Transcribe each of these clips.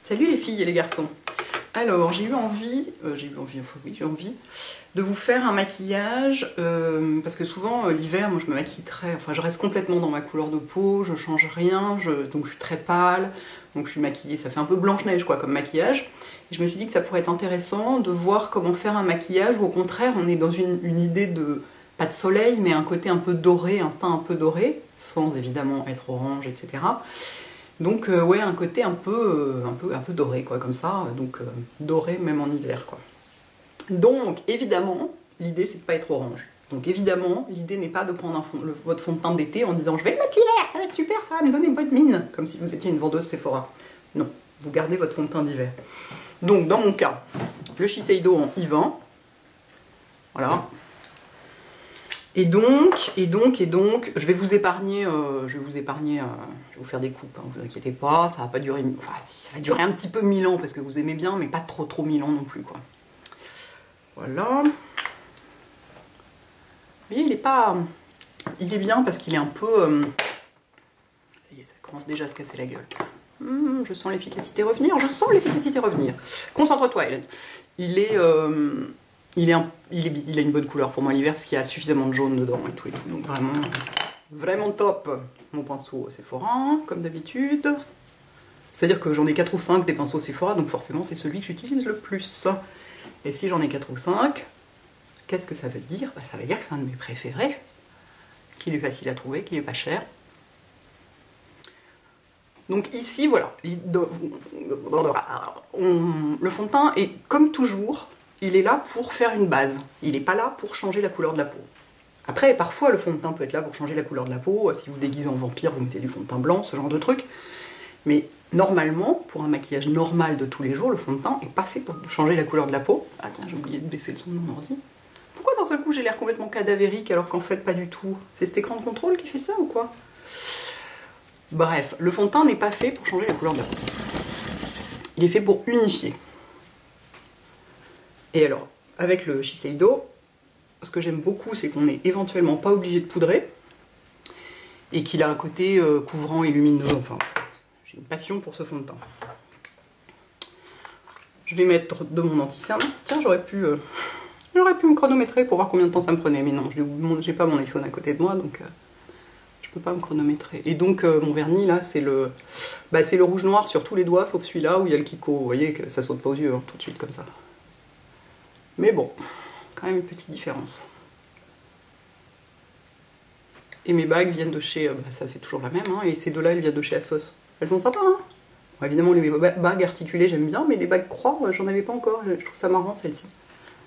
Salut les filles et les garçons. Alors j'ai envie de vous faire un maquillage parce que souvent l'hiver, moi je me maquille je reste complètement dans ma couleur de peau, je change rien, donc je suis très pâle, donc je suis maquillée, ça fait un peu Blanche-Neige quoi comme maquillage. Et je me suis dit que ça pourrait être intéressant de voir comment faire un maquillage où au contraire on est dans une idée de, pas de soleil, mais un côté un peu doré, un teint un peu doré, sans évidemment être orange, etc. Donc ouais, un côté un peu doré quoi, comme ça, donc doré même en hiver quoi. Donc évidemment, l'idée c'est de pas être orange. Donc évidemment, l'idée n'est pas de prendre votre fond de teint d'été en disant je vais le mettre l'hiver, ça va être super, ça va me donner bonne mine, comme si vous étiez une vendeuse Sephora. Non, vous gardez votre fond de teint d'hiver. Donc dans mon cas, le Shiseido en I20, voilà. Et donc, je vais vous épargner, je vais vous faire des coupes, hein, vous inquiétez pas, ça va pas durer, enfin si, ça va durer un petit peu 1000 ans parce que vous aimez bien, mais pas trop 1000 ans non plus quoi. Voilà. Vous voyez, il est bien parce qu'il est un peu, ça y est, ça commence déjà à se casser la gueule. Je sens l'efficacité revenir, Concentre-toi Hélène. Il a une bonne couleur pour moi l'hiver parce qu'il y a suffisamment de jaune dedans et tout. Donc vraiment top. Mon pinceau Sephora, comme d'habitude. C'est-à-dire que j'en ai 4 ou 5 des pinceaux Sephora, donc forcément c'est celui que j'utilise le plus. Et si j'en ai 4 ou 5, qu'est-ce que ça veut dire? Ça veut dire que c'est un de mes préférés, qu'il est facile à trouver, qu'il est pas cher. Donc ici, voilà, le fond de teint est comme toujours, il est là pour faire une base. Il n'est pas là pour changer la couleur de la peau. Après, parfois, le fond de teint peut être là pour changer la couleur de la peau. Si vous déguisez en vampire, vous mettez du fond de teint blanc, ce genre de truc. Mais normalement, pour un maquillage normal de tous les jours, le fond de teint n'est pas fait pour changer la couleur de la peau. Ah tiens, j'ai oublié de baisser le son de mon ordi. Pourquoi d'un seul coup j'ai l'air complètement cadavérique alors qu'en fait pas du tout? C'est cet écran de contrôle qui fait ça ou quoi? Bref, le fond de teint n'est pas fait pour changer la couleur de la peau. Il est fait pour unifier. Et alors, avec le Shiseido, ce que j'aime beaucoup, c'est qu'on n'est éventuellement pas obligé de poudrer et qu'il a un côté couvrant et lumineux. Enfin, j'ai une passion pour ce fond de teint. Je vais mettre de mon anti-cerne. Tiens, j'aurais pu me chronométrer pour voir combien de temps ça me prenait, mais non, j'ai pas mon iPhone à côté de moi, donc je peux pas me chronométrer. Et donc mon vernis là, c'est le rouge noir sur tous les doigts, sauf celui-là où il y a le Kiko. Vous voyez que ça saute pas aux yeux, hein, tout de suite comme ça. Mais bon, quand même une petite différence. Et mes bagues viennent de chez, ça c'est toujours la même, hein, et ces deux-là, elles viennent de chez Asos. Elles sont sympas, hein. Bon, évidemment, les bagues articulées, j'aime bien, mais les bagues croix, j'en avais pas encore. Je trouve ça marrant, celle-ci.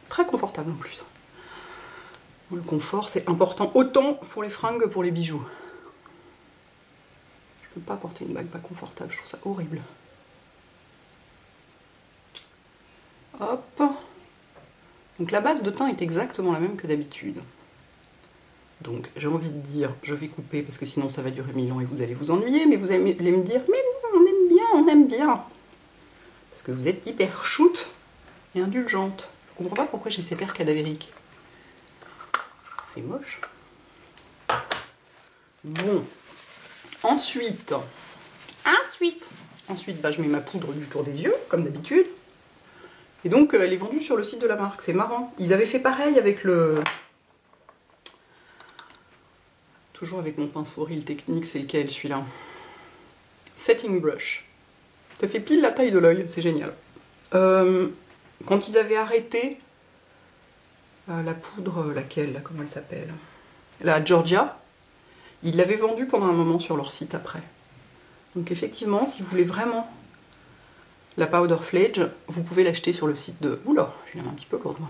Très confortable en plus. Le confort, c'est important, autant pour les fringues que pour les bijoux. Je peux pas porter une bague pas confortable, je trouve ça horrible. Hop. Donc la base de teint est exactement la même que d'habitude. Donc j'ai envie de dire, je vais couper parce que sinon ça va durer 1000 ans et vous allez vous ennuyer, mais vous allez me dire, mais non, on aime bien. Parce que vous êtes hyper shoot et indulgente. Je comprends pas pourquoi j'ai cet air cadavérique. C'est moche. Bon. Ensuite, je mets ma poudre du tour des yeux, comme d'habitude. Et donc, elle est vendue sur le site de la marque. C'est marrant. Ils avaient fait pareil avec le... Toujours avec mon pinceau Real Technique, c'est lequel celui-là? Setting Brush. Ça fait pile la taille de l'œil, c'est génial. Quand ils avaient arrêté la poudre, laquelle, comment elle s'appelle? La Georgia, ils l'avaient vendue pendant un moment sur leur site après. Donc effectivement, si vous voulez vraiment la Powder Flage, vous pouvez l'acheter sur le site de... Oula, j'ai la main un petit peu lourde moi.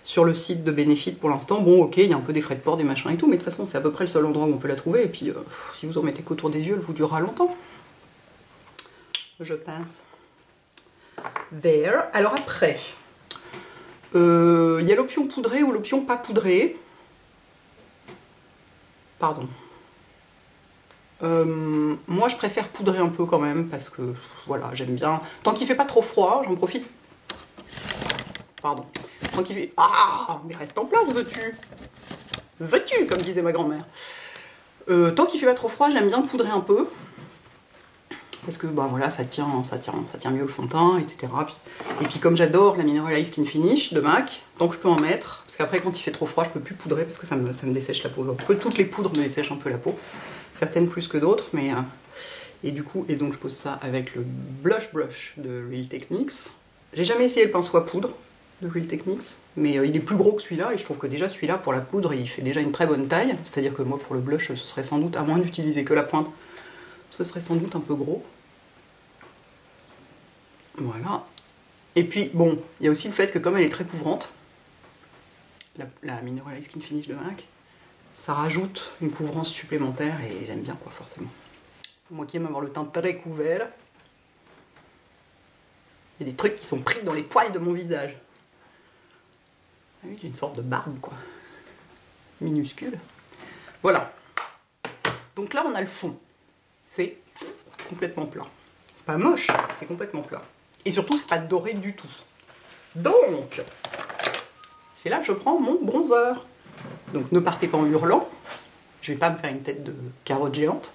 Sur le site de Benefit pour l'instant. Bon, ok, il y a un peu des frais de port, des machins et tout, mais de toute façon, c'est à peu près le seul endroit où on peut la trouver. Et puis, si vous en mettez qu'autour des yeux, elle vous durera longtemps. Je pense. There. Alors après, il y a l'option poudrée ou l'option pas poudrée. Pardon. Moi je préfère poudrer un peu quand même parce que voilà, j'aime bien. Tant qu'il fait pas trop froid, j'en profite. Pardon. Tant qu'il fait... Ah, mais reste en place, veux-tu? Veux-tu, comme disait ma grand-mère. Tant qu'il fait pas trop froid, j'aime bien poudrer un peu parce que bah voilà, ça tient mieux le fond de teint, etc. Et puis comme j'adore la Mineral Ice Skin Finish de MAC, tant que je peux en mettre, parce qu'après quand il fait trop froid, je peux plus poudrer parce que ça me dessèche la peau. Donc, toutes les poudres me dessèchent un peu la peau, certaines plus que d'autres, mais et donc je pose ça avec le Blush Brush de Real Techniques. J'ai jamais essayé le pinceau à poudre de Real Techniques, mais il est plus gros que celui-là, et je trouve que déjà celui-là, pour la poudre, il fait déjà une très bonne taille, c'est-à-dire que moi, pour le blush, ce serait sans doute, à moins d'utiliser que la pointe, ce serait sans doute un peu gros. Voilà. Et puis, bon, il y a aussi le fait que comme elle est très couvrante, la Mineral Ice Skin Finish de MAC, ça rajoute une couvrance supplémentaire, et j'aime bien, quoi, forcément. Moi qui aime avoir le teint très couvert, il y a des trucs qui sont pris dans les poils de mon visage. Ah oui, j'ai une sorte de barbe, quoi. Minuscule. Voilà. Donc là, on a le fond. C'est complètement plat. C'est pas moche, c'est complètement plat. Et surtout, c'est pas doré du tout. Donc, c'est là que je prends mon bronzer. Donc, ne partez pas en hurlant. Je vais pas me faire une tête de carotte géante.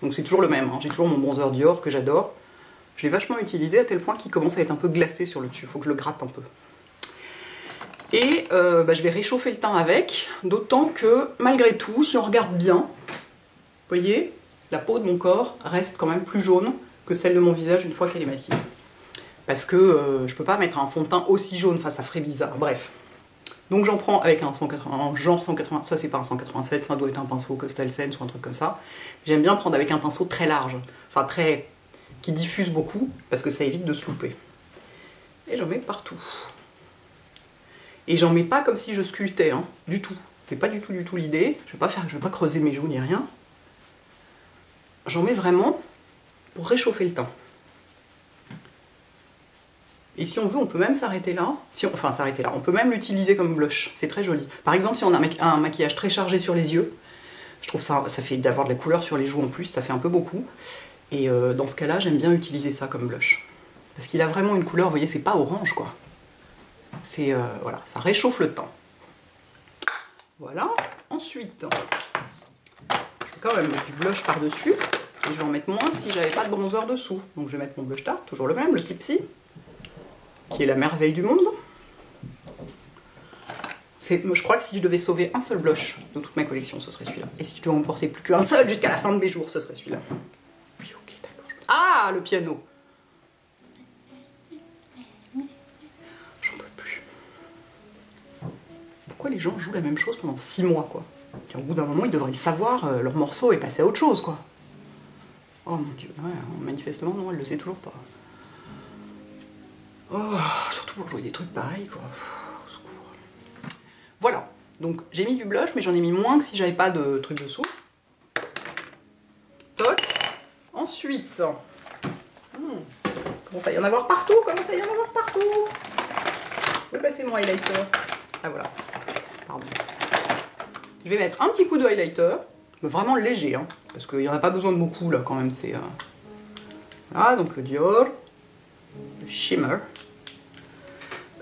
Donc, c'est toujours le même. Hein. J'ai toujours mon bronzer Dior que j'adore. Je l'ai vachement utilisé à tel point qu'il commence à être un peu glacé sur le dessus. Il faut que je le gratte un peu. Et je vais réchauffer le teint avec, d'autant que malgré tout, si on regarde bien, vous voyez, la peau de mon corps reste quand même plus jaune que celle de mon visage une fois qu'elle est maquillée. Parce que je peux pas mettre un fond de teint aussi jaune, enfin ça ferait bizarre, bref. Donc j'en prends avec un 180, genre 180, ça c'est pas un 187, ça doit être un pinceau Coastal Sense ou un truc comme ça. J'aime bien prendre avec un pinceau très large, enfin qui diffuse beaucoup, parce que ça évite de se louper. Et j'en mets partout. Et j'en mets pas comme si je sculptais, hein, du tout. C'est pas du tout l'idée. Je vais pas creuser mes joues ni rien. J'en mets vraiment pour réchauffer le teint. Et si on veut, on peut même s'arrêter là. Enfin, s'arrêter là. On peut même l'utiliser comme blush. C'est très joli. Par exemple, si on a un maquillage très chargé sur les yeux, je trouve ça fait d'avoir de la couleur sur les joues en plus, ça fait un peu beaucoup. Et dans ce cas-là, j'aime bien utiliser ça comme blush. Parce qu'il a vraiment une couleur, vous voyez, c'est pas orange, quoi. C'est voilà, ça réchauffe le teint. Voilà. Ensuite, je vais quand même mettre du blush par-dessus. Et je vais en mettre moins que si j'avais pas de bronzer dessous. Donc je vais mettre mon blush tard, toujours le même, le Tipsy, qui est la merveille du monde. Je crois que si je devais sauver un seul blush de toute ma collection, ce serait celui-là. Et si je devais en porter plus qu'un seul jusqu'à la fin de mes jours, ce serait celui-là. Oui, ok, d'accord. Ah, le piano. Pourquoi les gens jouent la même chose pendant 6 mois, quoi? Et au bout d'un moment, ils devraient le savoir, leur morceau est passé à autre chose, quoi. Oh mon dieu, ouais, manifestement, non, elle le sait toujours pas. Oh, surtout pour jouer des trucs pareils, quoi. Au secours. Voilà, donc j'ai mis du blush, mais j'en ai mis moins que si j'avais pas de truc dessous. Toc. Ensuite, commence à y en avoir partout, Où est passé mon highlighter? Ah voilà. Pardon. Je vais mettre un petit coup de highlighter, mais vraiment léger, hein, parce qu'il n'y en a pas besoin de beaucoup là quand même. C'est voilà, donc le Dior, le Shimmer,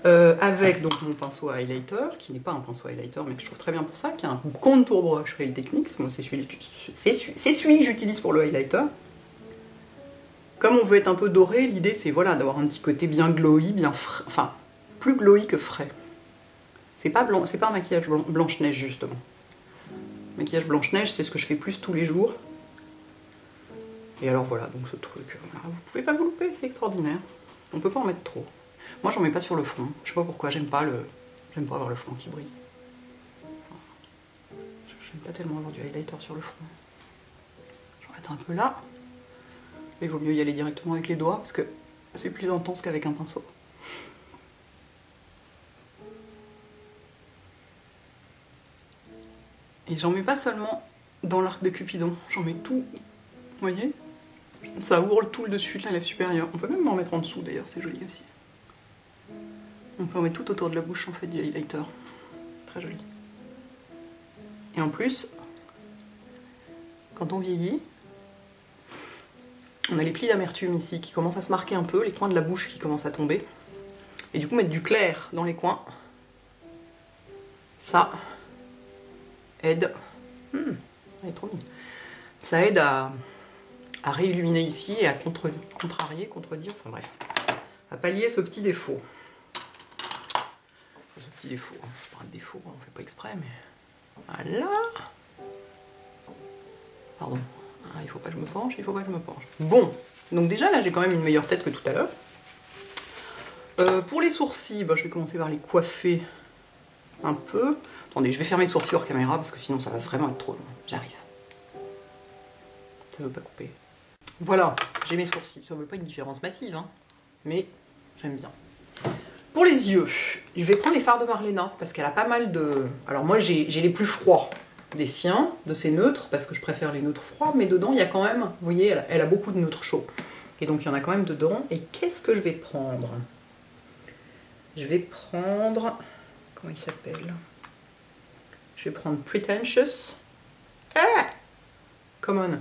avec donc mon pinceau à highlighter, qui n'est pas un pinceau à highlighter, mais que je trouve très bien pour ça, qui est un contour brush Real Techniques. Moi, c'est celui que j'utilise pour le highlighter. Comme on veut être un peu doré, l'idée c'est voilà, d'avoir un petit côté bien glowy, bien frais, enfin plus glowy que frais. C'est pas un maquillage Blanche-Neige justement. Le maquillage Blanche-Neige, c'est ce que je fais plus tous les jours. Et alors voilà, donc ce truc, voilà, vous pouvez pas vous louper, c'est extraordinaire. On peut pas en mettre trop. Moi j'en mets pas sur le front, je sais pas pourquoi, j'aime pas avoir le front qui brille. J'aime pas tellement avoir du highlighter sur le front. Je vais mettre un peu là. Il vaut mieux y aller directement avec les doigts parce que c'est plus intense qu'avec un pinceau. Et j'en mets pas seulement dans l'arc de Cupidon, j'en mets tout, vous voyez? Ça ourle tout le dessus de la lèvre supérieure. On peut même en mettre en dessous d'ailleurs, c'est joli aussi. On peut en mettre tout autour de la bouche en fait du highlighter. Très joli. Et en plus, quand on vieillit, on a les plis d'amertume ici qui commencent à se marquer un peu, les coins de la bouche qui commencent à tomber. Et du coup mettre du clair dans les coins, ça aide. Elle est trop mignonne. Ça aide à à réilluminer ici et à contrarier, contredire, enfin bref, à pallier ce petit défaut. Ce petit défaut, c'est pas un défaut, on fait pas exprès, mais voilà. Pardon, ah, il faut pas que je me penche, il faut pas que je me penche. Bon, donc déjà là j'ai quand même une meilleure tête que tout à l'heure. Pour les sourcils, bah, je vais commencer par les coiffer un peu. Attendez, je vais fermer les sourcils hors caméra parce que sinon ça va vraiment être trop long. J'arrive. Ça veut pas couper. Voilà, j'ai mes sourcils. Ça ne veut pas une différence massive, hein, mais j'aime bien. Pour les yeux, je vais prendre les fards de Marlena parce qu'elle a pas mal de... Alors moi j'ai les plus froids des siens, de ses neutres, parce que je préfère les neutres froids, mais dedans il y a quand même, vous voyez, elle a beaucoup de neutres chauds. Et donc il y en a quand même dedans. Et qu'est-ce que je vais prendre? Je vais prendre... Comment il s'appelle? Je vais prendre Pretentious. Ah, Common. Vous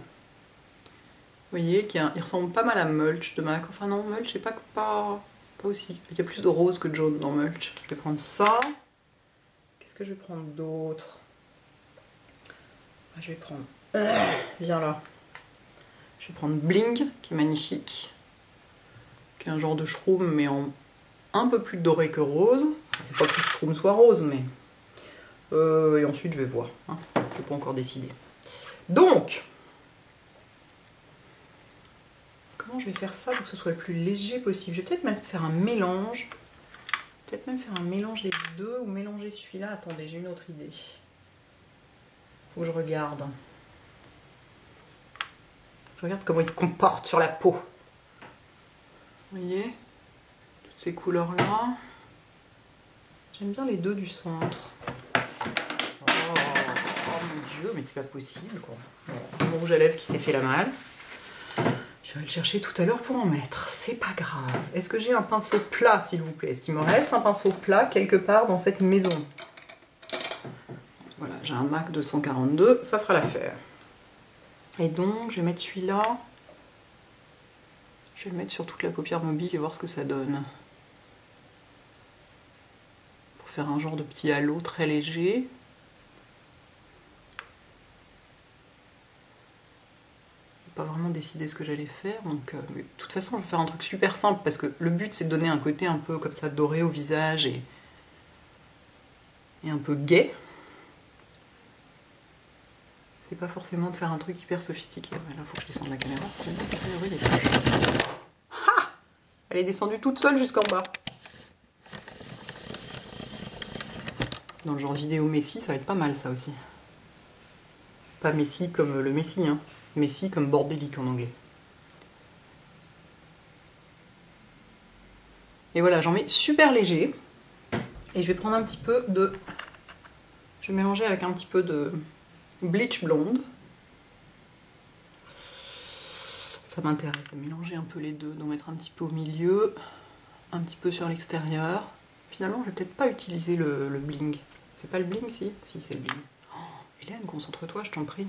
voyez, il ressemble pas mal à Mulch de MAC. Enfin non, Mulch, c'est pas aussi. Il y a plus de rose que de jaune dans Mulch. Je vais prendre ça. Qu'est-ce que je vais prendre d'autre? Je vais prendre... viens là. Je vais prendre Bling, qui est magnifique. Qui est un genre de shroom, mais en un peu plus doré que rose. C'est pas que le shroom soit rose, mais... et ensuite, je vais voir. Hein. Je n'ai pas encore décidé. Donc... Comment je vais faire ça pour que ce soit le plus léger possible? Je vais peut-être même faire un mélange. Peut-être même faire un mélange des deux ou mélanger celui-là. Attendez, j'ai une autre idée. Faut que je regarde. Je regarde comment il se comporte sur la peau. Vous voyez? Toutes ces couleurs-là. J'aime bien les deux du centre. Oh mon Dieu, mais c'est pas possible, quoi. Voilà, c'est mon rouge à lèvres qui s'est fait la malle. Je vais le chercher tout à l'heure pour en mettre. C'est pas grave. Est-ce que j'ai un pinceau plat, s'il vous plaît? Est-ce qu'il me reste un pinceau plat quelque part dans cette maison? Voilà, j'ai un MAC 242, ça fera l'affaire. Et donc, je vais mettre celui-là. Je vais le mettre sur toute la paupière mobile et voir ce que ça donne. Pour faire un genre de petit halo très léger. Pas vraiment décidé ce que j'allais faire, donc mais de toute façon je vais faire un truc super simple parce que le but c'est de donner un côté un peu comme ça doré au visage et un peu gai. C'est pas forcément de faire un truc hyper sophistiqué. Ouais, là faut que je descende la caméra, sinon a priori elle est plus. Ah, elle est descendue toute seule jusqu'en bas. Dans le genre vidéo Messi, ça va être pas mal ça aussi. Pas Messi comme le Messi, hein. Messi comme bordélique en anglais. Et voilà, j'en mets super léger. Et je vais prendre un petit peu de... Je vais mélanger avec un petit peu de bleach blonde. Ça m'intéresse de mélanger un peu les deux, d'en mettre un petit peu au milieu, un petit peu sur l'extérieur. Finalement, je vais peut-être pas utiliser le bling. C'est pas le bling, si? Si, c'est le bling. Oh, Hélène, concentre-toi, je t'en prie.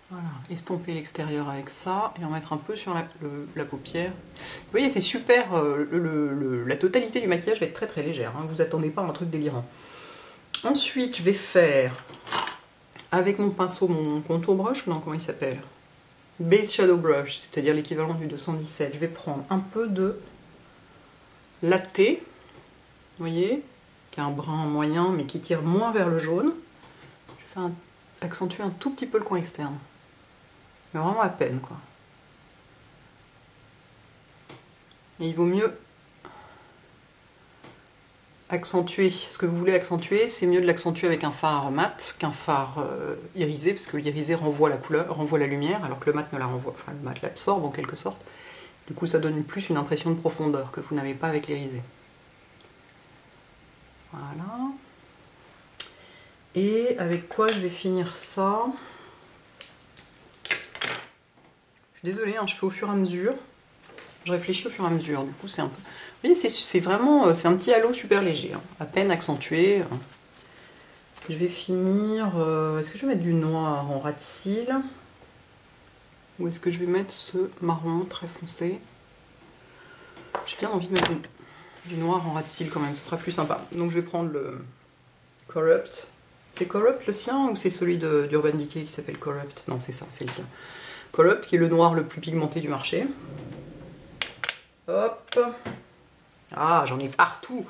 Voilà, estomper l'extérieur avec ça et en mettre un peu sur la paupière. Vous voyez, c'est super, la totalité du maquillage va être très très légère, hein, vous attendez pas à un truc délirant. Ensuite, je vais faire, avec mon pinceau, mon contour brush, non, comment il s'appelle? Base Shadow Brush, c'est-à-dire l'équivalent du 217. Je vais prendre un peu de latte, vous voyez, qui a un brun moyen mais qui tire moins vers le jaune. Je vais accentuer un tout petit peu le coin externe. Mais vraiment à peine, quoi. Et il vaut mieux accentuer ce que vous voulez accentuer, c'est mieux de l'accentuer avec un fard mat qu'un fard irisé, parce que l'irisé renvoie la couleur, renvoie la lumière, alors que le mat ne la renvoie, enfin le mat l'absorbe en quelque sorte. Du coup ça donne plus une impression de profondeur que vous n'avez pas avec l'irisé. Voilà. Et avec quoi je vais finir ça? Je suis désolée, hein, je fais au fur et à mesure. Je réfléchis au fur et à mesure, du coup c'est un peu... Vous voyez, c'est vraiment, c'est un petit halo super léger, hein, à peine accentué. Je vais finir... est-ce que je vais mettre du noir en ras de cils? Ou est-ce que je vais mettre ce marron très foncé? J'ai bien envie de mettre du noir en ras de cils quand même, ce sera plus sympa. Donc je vais prendre le Corrupt. C'est Corrupt le sien ou c'est celui d'Urban Decay qui s'appelle Corrupt? Non, c'est ça, c'est le sien. Corrupt qui est le noir le plus pigmenté du marché. Hop. Ah, j'en ai partout.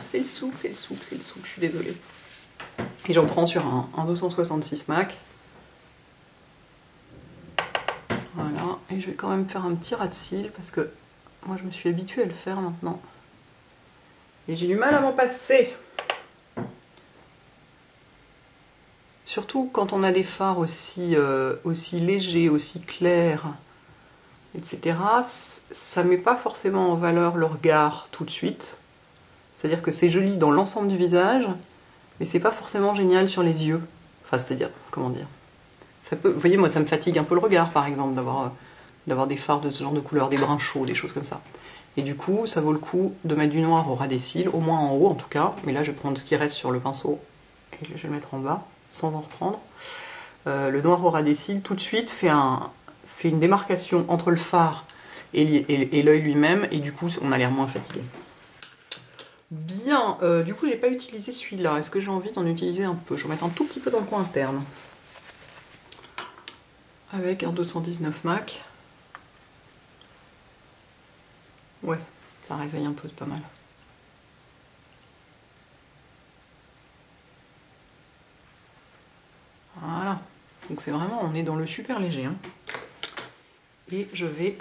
C'est le souk, c'est le souk, c'est le souk, je suis désolée. Et j'en prends sur un 266 MAC. Voilà, et je vais quand même faire un petit ras de cils parce que moi je me suis habituée à le faire maintenant. Et j'ai du mal à m'en passer. Surtout quand on a des fards aussi légers, aussi clairs, etc. Ça ne met pas forcément en valeur le regard tout de suite. C'est-à-dire que c'est joli dans l'ensemble du visage, mais c'est pas forcément génial sur les yeux. Enfin, c'est-à-dire, comment dire, ça peut, vous voyez, moi ça me fatigue un peu le regard, par exemple, d'avoir des fards de ce genre de couleur, des bruns chauds, des choses comme ça. Et du coup, ça vaut le coup de mettre du noir au ras des cils, au moins en haut en tout cas, mais là je vais prendre ce qui reste sur le pinceau et je vais le mettre en bas, sans en reprendre. Le noir au ras des cils, tout de suite, fait une démarcation entre le fard et l'œil lui-même, et du coup, on a l'air moins fatigué. Bien, du coup, j'ai pas utilisé celui-là. Est-ce que j'ai envie d'en utiliser un peu? Je vais mettre un tout petit peu dans le coin interne. Avec un 219 MAC. Ouais, ça réveille un peu, c'est pas mal. Voilà, donc c'est vraiment, on est dans le super léger. Hein. Et je vais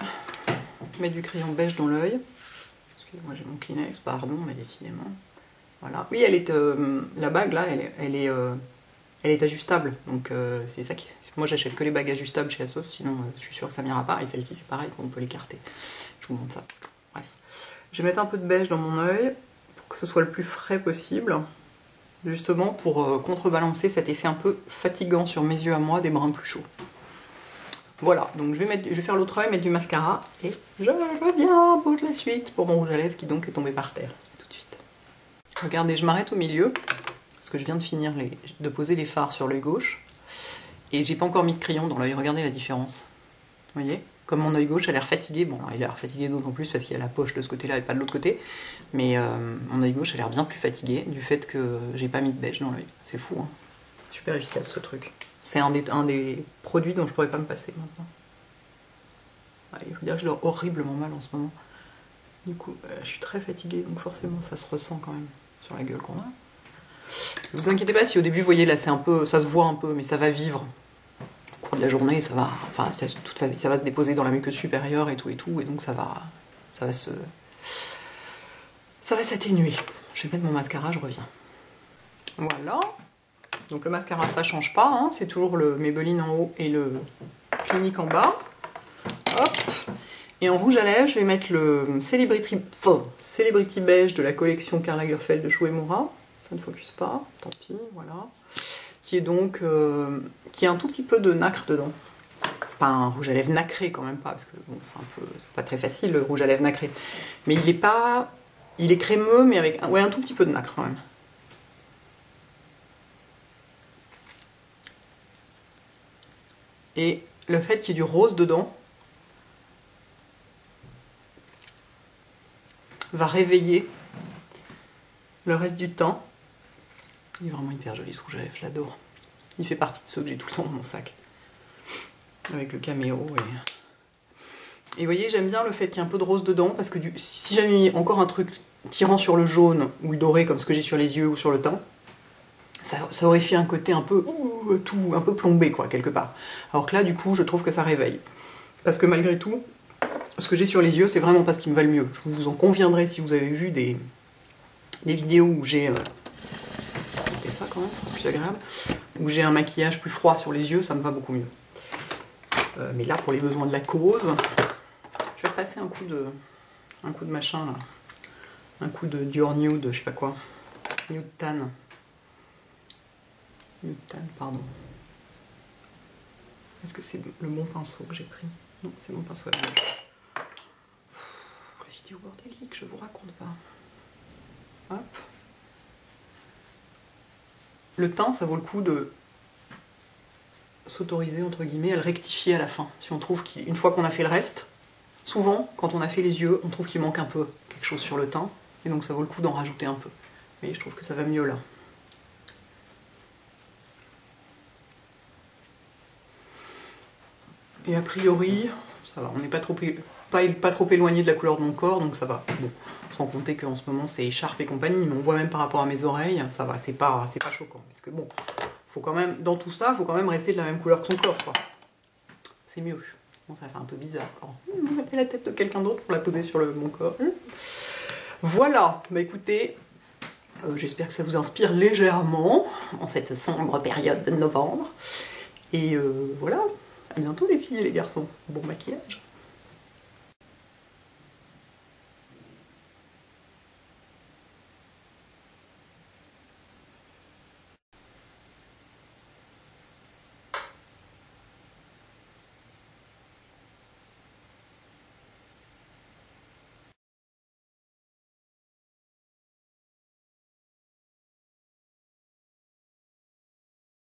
mettre du crayon beige dans l'œil. Excusez-moi, j'ai mon Kleenex, pardon, mais décidément. Voilà. Oui, elle est, la bague là, elle est ajustable. Donc c'est ça qui. Moi j'achète que les bagues ajustables chez Asos, sinon je suis sûre que ça m'ira pas. Et celle-ci c'est pareil, on peut l'écarter. Je vous montre ça. Parce que, bref. Je vais mettre un peu de beige dans mon œil pour que ce soit le plus frais possible. Justement pour contrebalancer cet effet un peu fatigant sur mes yeux à moi des bruns plus chauds. Voilà, donc je vais faire l'autre œil, mettre du mascara et je reviens pour la suite pour mon rouge à lèvres qui donc est tombé par terre tout de suite. Regardez, je m'arrête au milieu parce que je viens de finir de poser les fards sur l'œil gauche et j'ai pas encore mis de crayon dans l'œil. Regardez la différence. Vous voyez? Comme mon œil gauche a l'air fatigué, bon il a l'air fatigué d'autant plus parce qu'il y a la poche de ce côté-là et pas de l'autre côté, mais mon œil gauche a l'air bien plus fatigué du fait que j'ai pas mis de beige dans l'œil. C'est fou, hein. Super efficace ce truc. C'est un des produits dont je pourrais pas me passer maintenant. Ouais, il faut dire que je dors horriblement mal en ce moment. Du coup, je suis très fatiguée, donc forcément ça se ressent quand même sur la gueule qu'on a. Ne vous inquiétez pas si au début, vous voyez là, c'est un peu, ça se voit un peu, mais ça va vivre. Au cours de la journée, ça va, enfin, ça va se déposer dans la muqueuse supérieure et tout, et donc ça va s'atténuer. Je vais mettre mon mascara, je reviens. Voilà. Donc le mascara, ça change pas, hein, c'est toujours le Maybelline en haut et le Clinique en bas. Hop. Et en rouge à lèvres, je vais mettre le Celebrity Beige de la collection Karl Lagerfeld de Shu Uemura. Ça ne focus pas, tant pis, voilà. Qui est donc, qui a un tout petit peu de nacre dedans. C'est pas un rouge à lèvres nacré quand même pas, parce que bon, c'est pas très facile le rouge à lèvres nacré. Mais il est crémeux, mais avec ouais, un tout petit peu de nacre quand même. Et le fait qu'il y ait du rose dedans va réveiller le reste du teint. Il est vraiment hyper joli ce rouge à lèvres, je l'adore. Il fait partie de ceux que j'ai tout le temps dans mon sac. Avec le caméo. Et vous voyez, j'aime bien le fait qu'il y ait un peu de rose dedans, parce que si j'avais mis encore un truc tirant sur le jaune ou le doré, comme ce que j'ai sur les yeux ou sur le teint, ça aurait fait un côté un peu, un peu plombé, quoi, quelque part. Alors que là, du coup, je trouve que ça réveille. Parce que malgré tout, ce que j'ai sur les yeux, c'est vraiment pas ce qui me va le mieux. Je vous en conviendrai si vous avez vu des vidéos où j'ai... ça quand même, c'est plus agréable. Où j'ai un maquillage plus froid sur les yeux, ça me va beaucoup mieux. Mais là, pour les besoins de la cause, je vais passer un coup de machin, là. Un coup de Dior Nude, je sais pas quoi. Nude Tan. Nude Tan, pardon. Est-ce que c'est le bon pinceau que j'ai pris? Non, c'est mon pinceau à blanche. Les vidéos bordéliques, je vous raconte pas. Hop. Le teint, ça vaut le coup de s'autoriser, entre guillemets, à le rectifier à la fin. Si on trouve qu'une fois qu'on a fait le reste, souvent, quand on a fait les yeux, on trouve qu'il manque un peu quelque chose sur le teint, et donc ça vaut le coup d'en rajouter un peu. Mais je trouve que ça va mieux là. Et a priori, ça va, on n'est pas trop éloigné de la couleur de mon corps, donc ça va. Bon, sans compter qu'en ce moment c'est écharpe et compagnie, mais on voit même par rapport à mes oreilles, ça va, c'est pas choquant. Parce que bon, faut quand même, dans tout ça, faut quand même rester de la même couleur que son corps, quoi. C'est mieux. Bon, ça fait un peu bizarre. On va mettre la tête de quelqu'un d'autre pour la poser sur mon corps. Voilà, bah écoutez, j'espère que ça vous inspire légèrement en cette sombre période de novembre. Et voilà, à bientôt les filles et les garçons. Bon maquillage.